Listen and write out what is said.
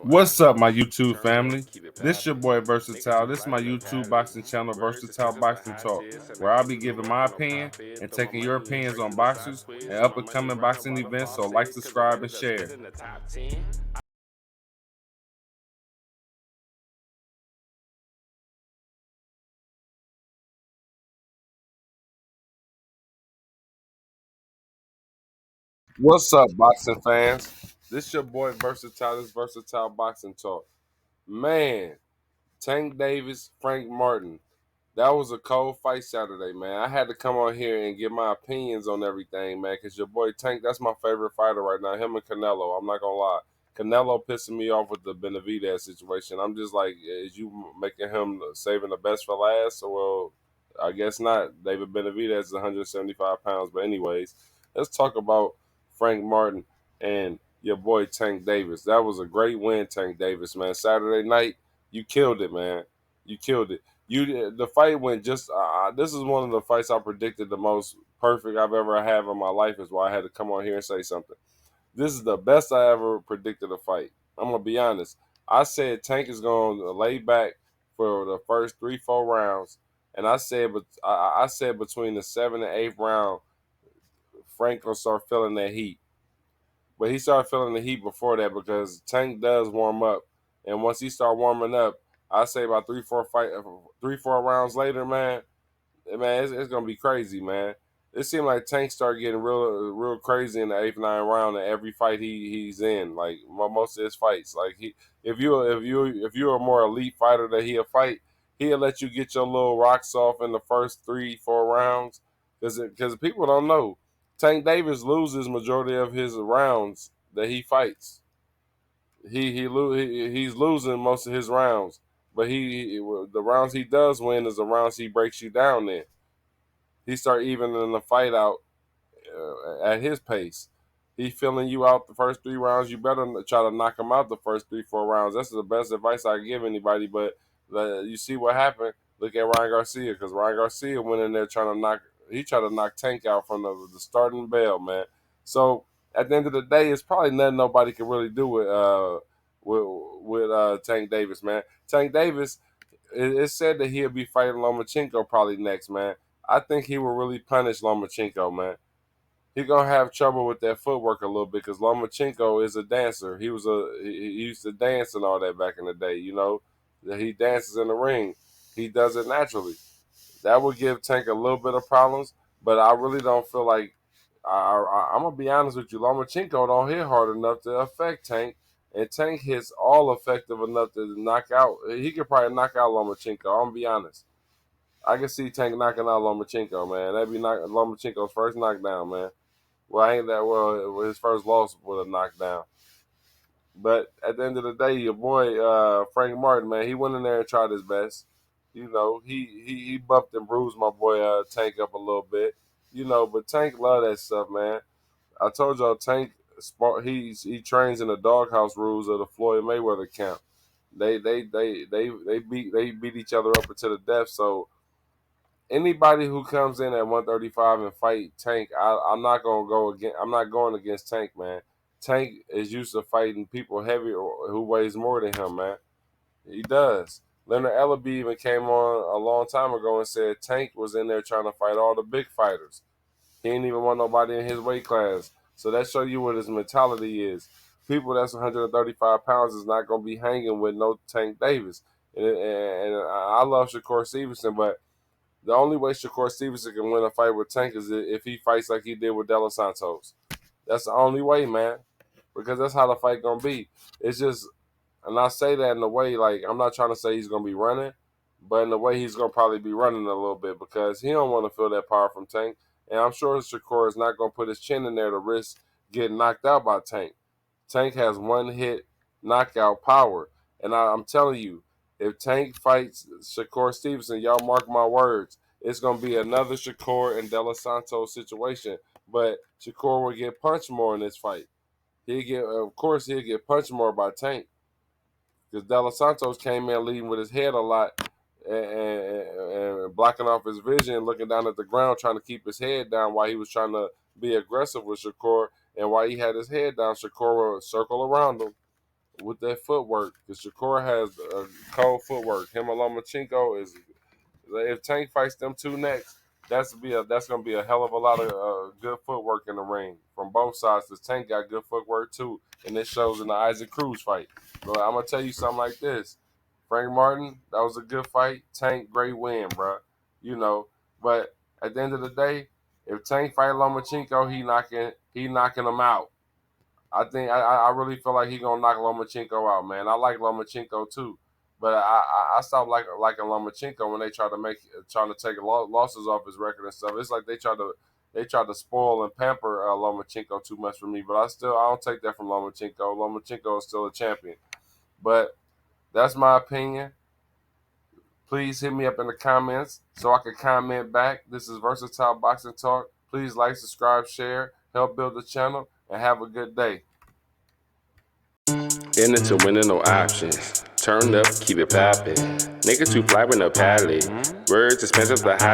What's up, my YouTube family? This your boy Versatile. This is my YouTube boxing channel, Versatile Boxing Talk, where I'll be giving my opinion and taking your opinions on boxers and up and coming boxing events. So like, subscribe, and share. What's up, boxing fans? This your boy Versatile. This is Versatile Boxing Talk. Man, Tank Davis, Frank Martin. That was a cold fight Saturday, man. I had to come on here and give my opinions on everything, man, because your boy Tank, that's my favorite fighter right now, him and Canelo. I'm not going to lie. Canelo pissing me off with the Benavidez situation. I'm just like, is you making him saving the best for last? Well, I guess not. David Benavidez is 175 pounds. But anyways, let's talk about Frank Martin and your boy Tank Davis. That was a great win, Tank Davis, man. Saturday night, you killed it, man. You killed it. The fight went just. This is one of the fights I predicted the most perfect I've ever had in my life. Is why I had to come on here and say something. This is the best I ever predicted a fight. I'm gonna be honest. I said Tank is gonna lay back for the first 3-4 rounds, and I said, but I said between the 7th and 8th round, Frank gonna start feeling that heat. But he started feeling the heat before that because Tank does warm up, and once he start warming up, I say about 3-4 rounds later, man, it's gonna be crazy, man. It seemed like Tank started getting real crazy in the 8th, 9th round in every fight he's in. Like most of his fights, like if you're a more elite fighter that he'll fight, he'll let you get your little rocks off in the first 3-4 rounds, because people don't know. Tank Davis loses majority of his rounds that he fights. He's losing most of his rounds, but the rounds he does win is the rounds he breaks you down in. He start evening the fight out at his pace. He filling you out the first 3 rounds. You better try to knock him out the first 3-4 rounds. That's the best advice I give anybody. But you see what happened. Look at Ryan Garcia, because Ryan Garcia went in there trying to knock. He tried to knock Tank out from the starting bell, man. So at the end of the day, it's probably nothing nobody can really do with Tank Davis, man. Tank Davis, it's said that he'll be fighting Lomachenko probably next, man. I think he will really punish Lomachenko, man. He gonna have trouble with that footwork a little bit because Lomachenko is a dancer. He used to dance and all that back in the day. He dances in the ring. He does it naturally. That would give Tank a little bit of problems, but I really don't feel like I'm gonna be honest with you. Lomachenko don't hit hard enough to affect Tank, and Tank hits all effective enough to knock out. He could probably knock out Lomachenko. I'm gonna be honest. I can see Tank knocking out Lomachenko, man. That'd be Lomachenko's first knockdown, man. Well, I ain't that well. His first loss with a knockdown. But at the end of the day, your boy Frank Martin, man, he went in there and tried his best. He bumped and bruised my boy Tank up a little bit. But Tank love that stuff, man. I told y'all Tank he trains in the doghouse rules of the Floyd Mayweather camp. They beat each other up until the death. So anybody who comes in at 135 and fight Tank, I'm not gonna go again. I'm not going against Tank, man. Tank is used to fighting people heavier who weighs more than him, man. He does. Leonard Ellaby even came on a long time ago and said Tank was in there trying to fight all the big fighters. He ain't even want nobody in his weight class. So that show you what his mentality is. People that's 135 pounds is not gonna be hanging with no Tank Davis. And I love Shakur Stevenson, but the only way Shakur Stevenson can win a fight with Tank is if he fights like he did with De Los Santos. That's the only way, man. Because that's how the fight gonna be. It's just, and I say that in a way like I'm not trying to say he's gonna be running, but in the way he's gonna probably be running a little bit because he don't want to feel that power from Tank, and I'm sure Shakur is not gonna put his chin in there to risk getting knocked out by Tank. Tank has one hit knockout power, and I'm telling you, if Tank fights Shakur Stevenson, y'all mark my words, it's gonna be another Shakur and De Los Santos situation. But Shakur will get punched more in this fight. Of course, he'll get punched more by Tank because De Los Santos came in leading with his head a lot and blocking off his vision, looking down at the ground, trying to keep his head down while he was trying to be aggressive with Shakur. And while he had his head down, Shakur would circle around him with that footwork. Because Shakur has cold footwork. Him and Lomachenko is. If Tank fights them two next, that's gonna be a hell of a lot of good footwork in the ring from both sides. Cause Tank got good footwork too, and it shows in the Isaac Cruz fight. But I'm gonna tell you something like this: Frank Martin, that was a good fight. Tank, great win, bro. You know, but at the end of the day, if Tank fight Lomachenko, he knocking him out. I really feel like he gonna knock Lomachenko out, man. I like Lomachenko too, but I stopped liking Lomachenko when they trying to take losses off his record and stuff. It's like they try to spoil and pamper Lomachenko too much for me. But I don't take that from Lomachenko. Lomachenko is still a champion. But that's my opinion. Please hit me up in the comments so I can comment back. This is Versatile Boxing Talk. Please like, subscribe, share, help build the channel, and have a good day. In it to winning, no options. Turn up, keep it poppin'. Niggas too fly with no palate. Words expensive to high